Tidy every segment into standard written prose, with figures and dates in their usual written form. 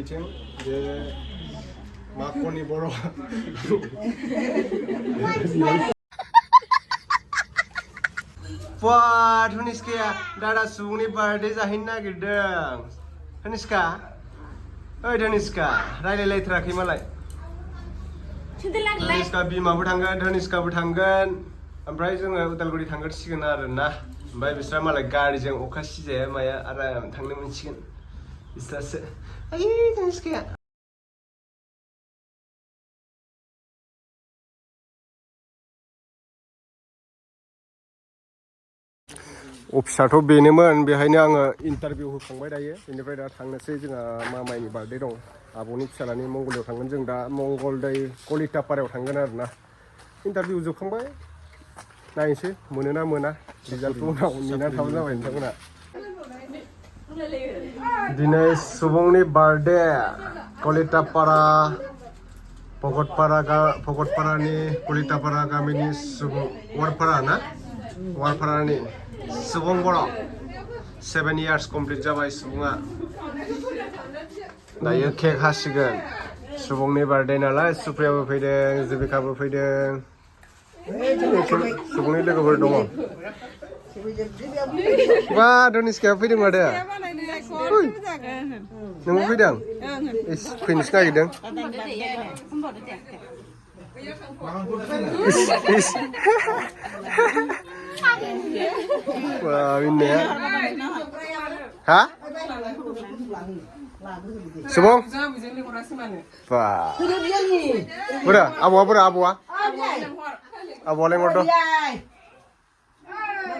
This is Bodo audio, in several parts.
बिथिं बे माखनि बर' Wah, Dhoniska, Dada Subungni birthday जाहैनो नागिरदों. Dhoniska, ओइ Dhoniska, रायलायलाय थराखै मालाय. Dhoniska बिमाबो थांगोन, Dhoniskaबो थांगोन. ओमफ्राय जोङो उदालगुरि थांगोरसिगोन आरोना. ओमफ्राय बिस्रा मालाय गारिजों अखा सिजाया माया आराम थांनो मोनसिगोन. बिस्रासो. आयै Dhoniska. अफिसाथ' बेनोमोन बेहायनो आङो इन्टारभिउ होखांबाय दायो बेनिफ्राय दा थांनोसै जोंहा मामाइनि बार्थडे दं आब'नि फिसालानि मंगलदैयाव थांगोन जों दा मंगलदै कलिटापारायाव थांगोन आरोना इन्टारभिउ जोबखांबाय नायनोसै मोनोना मोना रिजाल्टखौ उनाव नेना थाबानो जाबाय नोंथांमोना दिनै सुबुंनि बार्थडे कलिटापारा भगतपारानि कलिटापारा गामिनि सुबुं वारपारा ना वारपारानि Subung Boro 7 years complete जाबाय सुबुङा दायो केक हासिगोन सुबुंनि बार्थडे नालाय सुप्रियाबो फैदों जुबिकाबो फैदों सुबुंनि लोगोफोर दङ बा धनिस्काया फैदों माथो नोंबो फैदों फैनोसो नागिरदों Wah, ini ya. Hah? Subung? Wah. Udah, abu lengor tuh.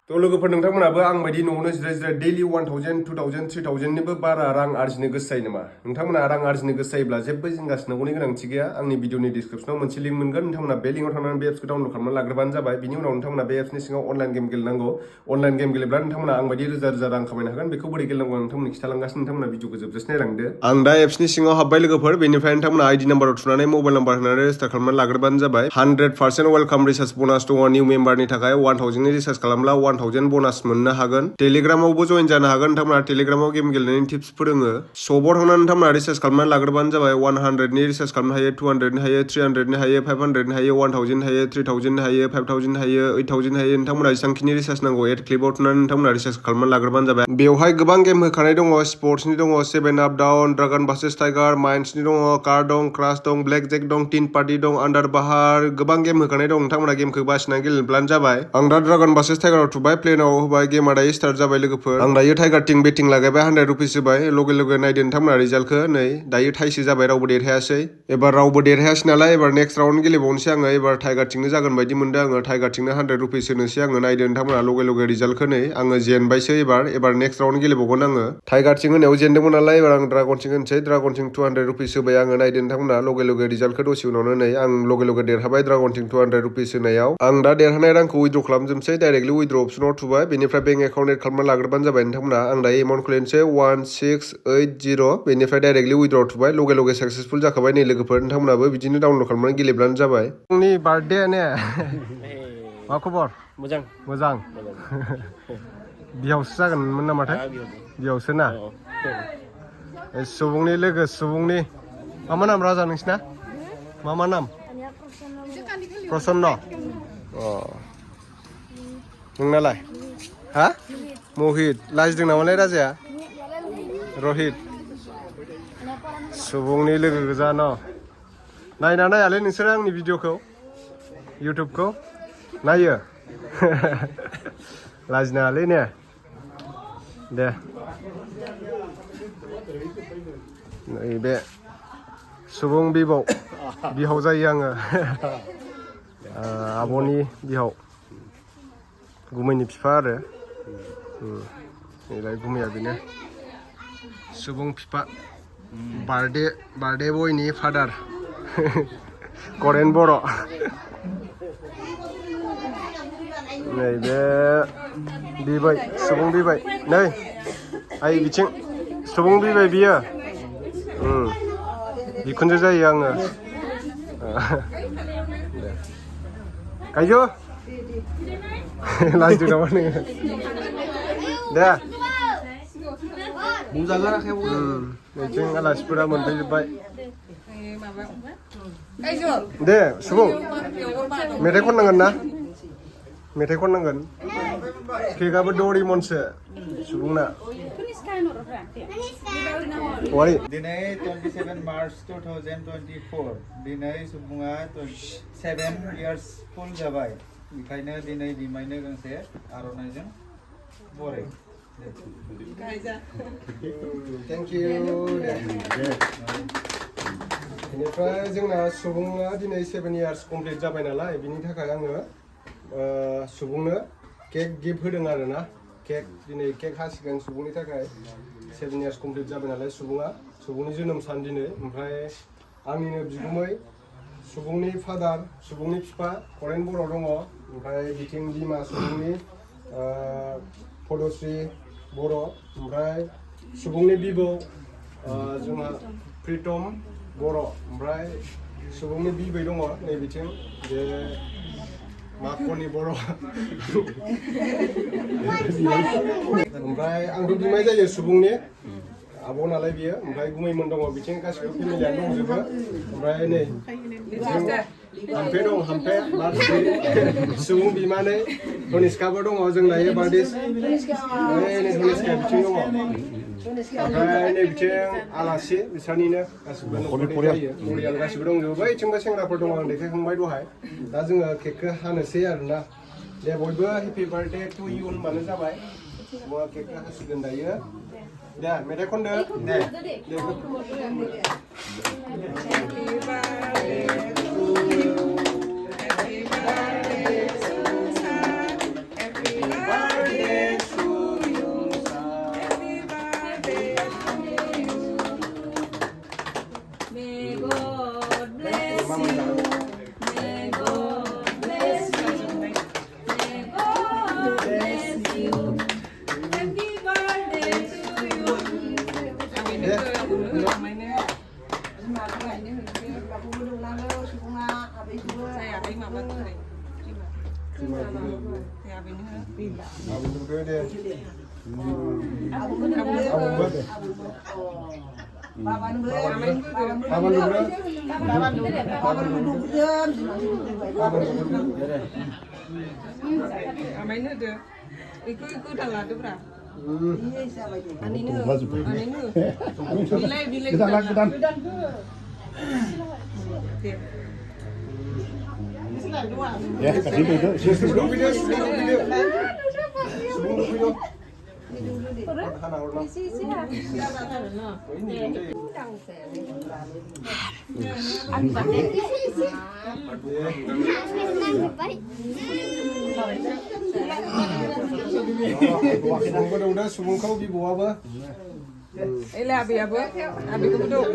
थ' लोगोफोर नोंथांमोनाबो आं बायदि न'आवनो जिराय डेलि 1000 2000 3000 निबो बारा रां आर्जिनो गोसो जायो नामा नोंथांमोना रां आर्जिनो गोसो जायोब्ला जेबो जिंगासिनांगौनि गोनांथि गैया आंनि भिडिअनि डिसक्रिपसनाव मोनसे लिंक मोनगोन नोंथांमोना बे लिंकआव थांनानै बे एप्सखौ डाउनलड खालामनानै लाग्रोबानो जाबाय बिनि उनाव नोंथांमोना बे एप्सनि सिङाव अनलाइन गेम गेलेनांगौ अनलाइन गेम गेलेब्ला नोंथांमोना आं बायदि रोजा रोजा रां खामायनो हागोन बेखौ बोरै गेलेनांगौ नोंथांमोननि खिथालांगासिनो नोंथांमोना भिडिअखौ जोबजासे नायलांदो आं दा एप्सनि सिङाव हाबबाय लोगोफोर बेनिफ्राय नोंथांमोना आइडि नाम्बाराव थुनानै मबाइल नाम्बार होनानै रेजिस्टार खालामनानै लाग्रोबानो जाबाय 100% वेलकाम रिसार्ज बोनास दङ निउ मेम्बारनि थाखाय 1000 नि रिसार्ज खालामब्ला 1000 बोनास मोननो हागोन टेलिग्रामावबो जइन जानो हागोन नोंथांमोना टेलिग्रामाव गेम गेलेनायनि टिप्स फोरोङो शपआव थांनानै नोंथांमोना रिसार्ज खालामनानै लाग्रोबानो जाबाय 100 नि रिसार्ज खालामनो हायो 200 नि हायो 300 नि हायो 500 नि हायो 1000 नि हायो 3000 नि हायो 5000 नि हायो 8000 नि हायो नोंथांमोना जेसांखिनि रिसार्ज नांगौ एड क्लिपआव थुनानै नोंथांमोना रिसार्ज खालामनानै लाग्रोबानो जाबाय बेवहाय गोबां गेम होखानाय दङ स्पर्ट्सनि दङ 7 आप डाउन ड्रागन भार्सेस टाइगार माइन्सनि दङ कार दं क्रास दं ब्लेक जेक दं टिन पार्टी दं आन्डार बाहार गोबां गेम होखानाय दं नोंथांमोना गेमखौ बासिनानै गेलेब्लानो जाबाय आं दा ड्रागन भार्सेस टाइगाराव थुबाय प्लेनाव होबाय गेमा दायो स्टार्ट जाबाय लोगोफोर आं दायो टाइगार टिं बेटिं लागायबाय 100 रुपिस होबाय लगे नायदो नोंथांमोना रिजाल्टखौ नै दायो थाइसे जाबाय रावबो देरहायासै एबार रावबो देरहायासै नालाय एबार नेक्स्ट राउन्ड गेलेबावनोसै आङो एबार टाइगार टिंनो जागोन बायदि मोनदों आङो टाइगार टिंनो 100 रुपिस होनोसै आङो नायदो नोंथांमोना लगे रिजाल्टखौ नै आङो जेनबायसै एबार नेक्स्ट राउन्ड गेलेबावगोन आङो टाइगार टिं होनायाव जेनदोंमोन नालाय एबार आं ड्रागन टिं होनोसै ड्रागन टिं 200 रुपिस होबाय आङो नायदो नोंथांमोना लगे रिजाल्टखौ दसे उनावनो नै आं लगे देरहाबाय ड्रागन टिं 200 रुपिस होनायाव आं दा देरहानाय रांखौ उइद्र खालामजोबसै डाइरेक्टलि उइद्र अपसनाव थुबाय बेनिफ्राय बेंक एकाउन्ट एड खालामना लाग्रोबानो जाबाय नोंथांमोना आं दायो एमाउन्ट खुलिनोसै 1680 बेनिफ्राय डाइरेक्टलि उइद्र थुबाय लगे साक्सेसफुल जाखाबाय नै लोगोफोर नोंथांमोनाबो बिदिनो डाउनलड खालामनानै गेलेब्लानो जाबाय आंनि बार्थडे ने मा खबर मोजां बियावसो जागोनमोन नामाथाय बियावसो ना सुबुंनि लोगो सुबुंनि मा नाम राजा नोंसिना मा नाम प्रसन्न नोंनालाय हा महित लाजिदों नामालाय राजाया रहित सुबुंनि लोगो गोजा न नायना नायालै नोंसोरो आंनि भिडिअखौ इउटुबखौ नायो लाजिनाङालै ने दे नैबे सुबुं बिहाव जायो आङो आब'नि बिहाव गुमैनि बिफा आरो नैलाय गुमैया बेनो सुबुं बिफा बार्थडे बयनि फादार करेन बर' नैबे बिबै सुबुं बिबै नै आइ बिथिं सुबुं बिबै बियो बिखुनजो जायो आङो गायजो लाजिदों नामा नोङो दे बुंजागोन आखायाव नैथिं आलासिफोरा मोनफैजोब्बाय दे सुबुं मेथाइ खननांगोन ना मेथाइ खननांगोन केकआबो दरिमनसो सुबुंना वारि दिनै 27 मार्च 2024 दिनै सुबुङा 7 इयार्स फुल जाबाय बेखायनो दिनै बिमायनो गांसे आर'नाइजों बराय थेंक इउ बेनिफ्राय जोंना सुबुङा दिनै 7 इयार्स कमप्लिट जाबाय नालाय बिनि थाखाय आङो सुबुंनो केक गिफ्ट होदों आरो ना केक दिनै केक हासिगोन सुबुंनि थाखाय 7 इयार्स कमप्लिट जाबाय नालाय सुबुंनि जोनोम सान दिनै ओमफ्राय आंनिनो बिगुमै सुबुंनि फादार सुबुंनि बिफा करेन बर' दङ ओमफ्राय बिथिं बिमा सुबुंनि पदश्री बर' ओमफ्राय सुबुंनि बिबौ जोंहा प्रितम बर' ओमफ्राय सुबुंनि बिबै दङ नै बिथिं बे माखनि बर' ओमफ्राय आंथ' बिमाय जायो सुबुंनि आब' नालाय बियो ओमफ्राय गुमैमोन दङ बिथिं गासिबो फेमिलियानो दंजोबो ओमफ्य नै हामफे दं हामफे बारदै सुबुं बिमानै धनिष्काबो दङ जों दायो बारदै धनिष्का बिथिं दङ ओमफ्राय नै बिथिं आलासि बिसोरनिनो गासिबो न'खरनि परियाल गासिबो दंजोबो बैथिंबो सेंग्राफोर दङ आं देखायखांबाय दहाय दा जोङो केकखौ हानोसै आरोना दे बयबो हेपि बार्थडे टु इउ होनबानो जाबाय केकखौ हासिगोन दायो दे मेथाइ खनदो दे Ya, kasih itu. Udah Subung kau di bawah apa? Abi duduk.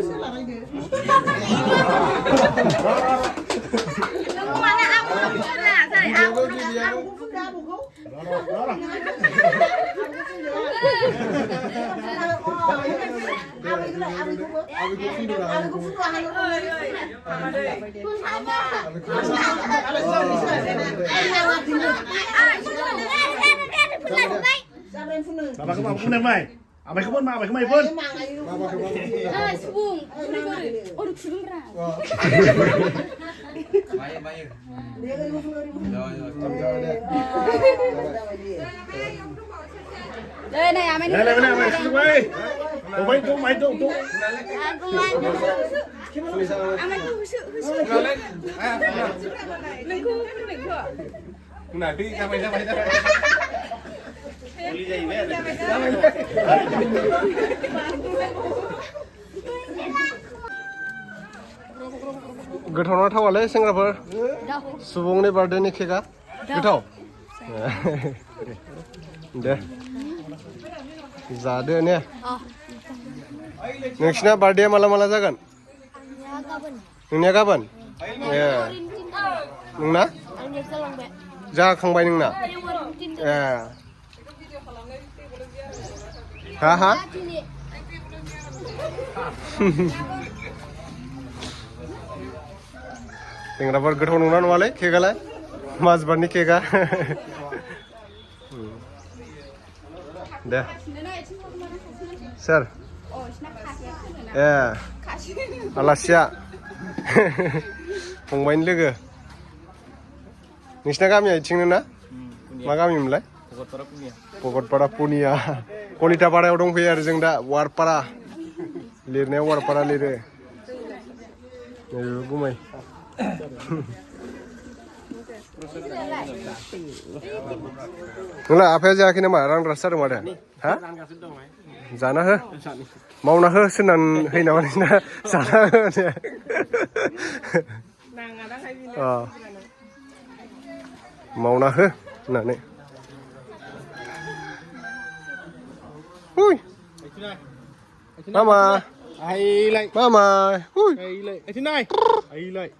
Mana aku lah, saya aku Abang kemana? Abang kemana pun? Subung, orang Subung berang. Baik. Đây amin. गोथावना थावालै सेंग्राफोर सुबुंनि बार्थडेनि केकआ गोथाव दे जादो ने नोंसिना बार्थडेया माला जागोन नोंनिया गाबोन ए नोंना जाखांबाय नोंना ए हा सेंग्राफोर गोथाव नंना नङालै केकआलाय माजबारनि केकआ दे सोर अ इसिना खासेया खोनो ना ए खासे आलासिया फंबायनि लोगो नोंसिना गामिया इथिंनो ना मा गामिमोनलाय भगतपारा पुनिया कलिटापारायाव दंफैयो आरो जों दा वारपारा लिरनायाव वारपारा लिरो गुमै नोंला आफाया जायाखै नामा रानग्रासो जादों माथो हा जाना हो मावना हो सोरनानै होयो नामा नोंसिना जाना हो मावना हो होननानै Mama. Ai lại. Mama. Ui. Ai lại. Ai thế này. Ai lại.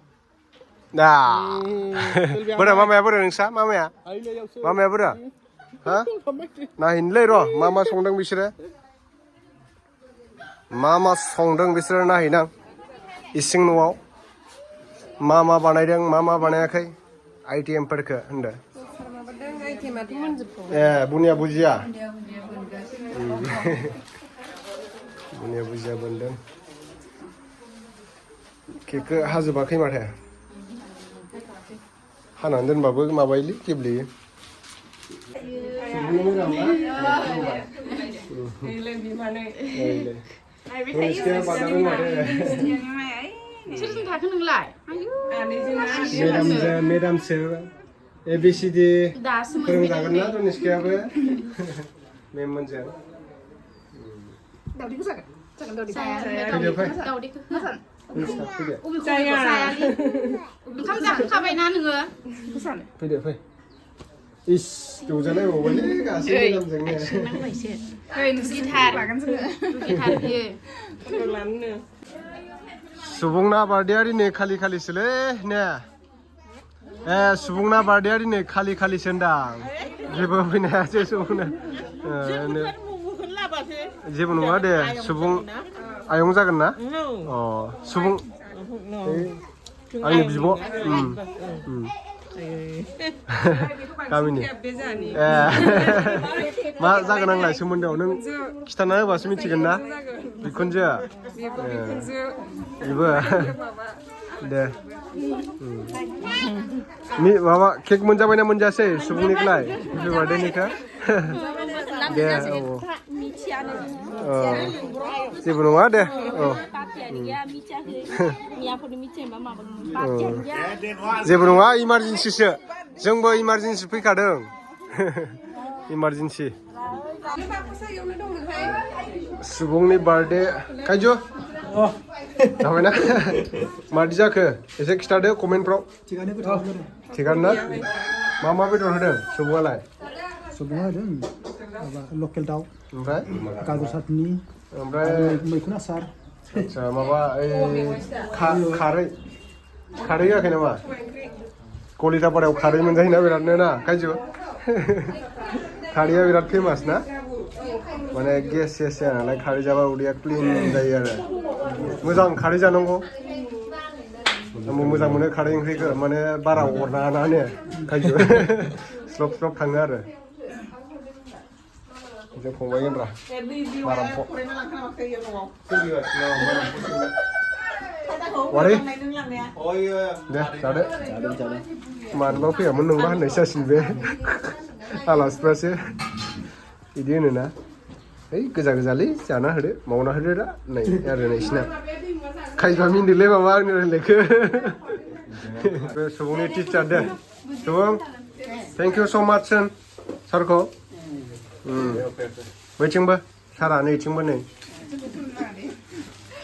Dah. Bữa mama bữa nsa mama ya. Ai lại yêu sư. Mama bữa. Ha? Nah hinlay ro. Mama songdang bisire. Mama songdang bisire nah hinang. Ising nuaw. Mama banaydang, mama banayakai. ITM perke handa. Bunia bujia. Bunia bujia bandeng. Keke hazobakai माथो हानानै दोनबाबो माबायोलै गेब्लेयो सोरजों थाखो नोंलाय मेदामसो ABCD फोरोंजागोन ना दनिसकायाबो मेममोनजों दावदैखौ जागोन दावदैखौ फैदो ओंखाम जाखांखाबायना नोङो फैदो फै इस दौजानाय बावबायलै गासै मेदामजोंनो सुबुंना बार्थडेआ दिनै खालि खालिसोलै ने सुबुंना बार्थडेआ दिनै खालि खालिसो होनदां जेबो फैनो हायासै सुबुंना जेबो नङा दे सुबुं आयं जागोन ना अ सुबुं आंनि बिब' गामिनि मा जागोन आंलाय सोमोन्दोआव नों खिथाना होबासो मिथिगोन ना बिखुनजो बेबो दे माबा केक मोनजाबायना मोनजासै सुबुंनिखौलाय हेपि बार्थडेनिखौ दे जेबो नङा दे जेबो नङा इमारजेन्सिसो जोंबो इमारजेन्सि फैखादों इमारजेन्सि सुबुंनि बार्थडे कायजु जाबायना मादि जाखो एसे खिथादो कमेन्टफ्राव थिगानो ना मा बेदर होदों सुबुङालाय सुबुङा होदों माबा लकेल दाउ ओमफ्राय गाजर सातनि ओमफ्राय मैखुन आसार आच्छा माबा खारै होआखै नामा कलिटापारायाव खारै मोनजायोना बिरादनो ना कायजु खारैया बिराद फेमास ना माने गेस जाया नालाय खारै जाबा उदैया क्लिन जायो आरो मोजां खारै जानांगौ आंबो मोजां मोनो खारै ओंख्रिखौ माने बारा अरनाङा ना ने कायजु स्लब थाङो आरो जों फंबायगोन रा वारै दे जादो मानोबा फैयामोन नोंबा होननायसो जासिगोन बे आलासिफ्रासो बिदि होनोना है गोजालै जाना होदो मावना होदो दा नै आरो नोंसिना खायफा मिनिदोलै माबा आंनि रायलायनायखौ बे सुबुंनि टिचार दे सुबुं थेंक इउ स' माच होन सारखौ बैथिंबो सारा नैथिंबो नै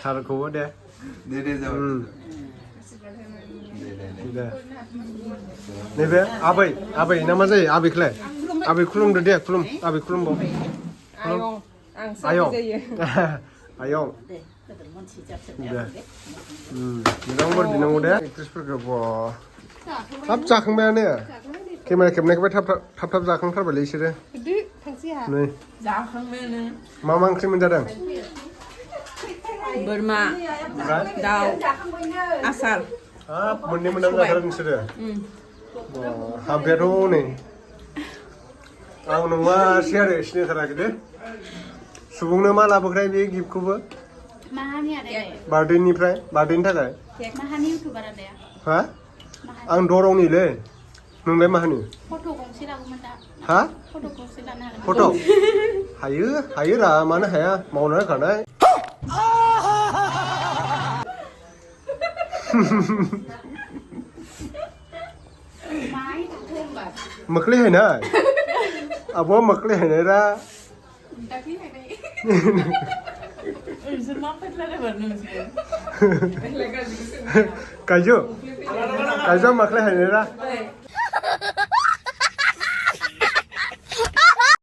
सारखौबो दे दे नैबे आबै ना मा जायो आबैखौलाय आबै खुलुमदो दे आबै खुलुमबाव आयं आयं दे मोजां बोर बिनांगौ दे एक्ट्रिसफोरखौ थाब जाखांबायानो केमेरा खेबनायखौबो थाब जाखांथारबायलै बिसोरो नै मा ओंख्रि मोनजादों बोरमा दाउ आसार हाब मोननै मोनथाम जाथारो नोंसोरो हाबायाथ' नै आं नङासै आरो सिनायथाराखै दे सुबुंनो मा लाबोख्राय बे गिफ्टखौबो माहानि आदाया बार्थडेनिफ्राय बार्थडेनि थाखाय माहानि इउटुबार आदाया हा आं दरंनिलै नोंलाय माहानि फट' गंसे लाबोमोन दा हा फट' गंसे लानो हागोन फट' हायो रा मानो हाया मावनो होखानाय माहाय थाथों होनबा मकले हैनाय आब'आ मकले हैनाय रा दाखि हायनाय नोंसोर मा फैलायलायबाय नोंसोर गायजो मकले हैनाय रा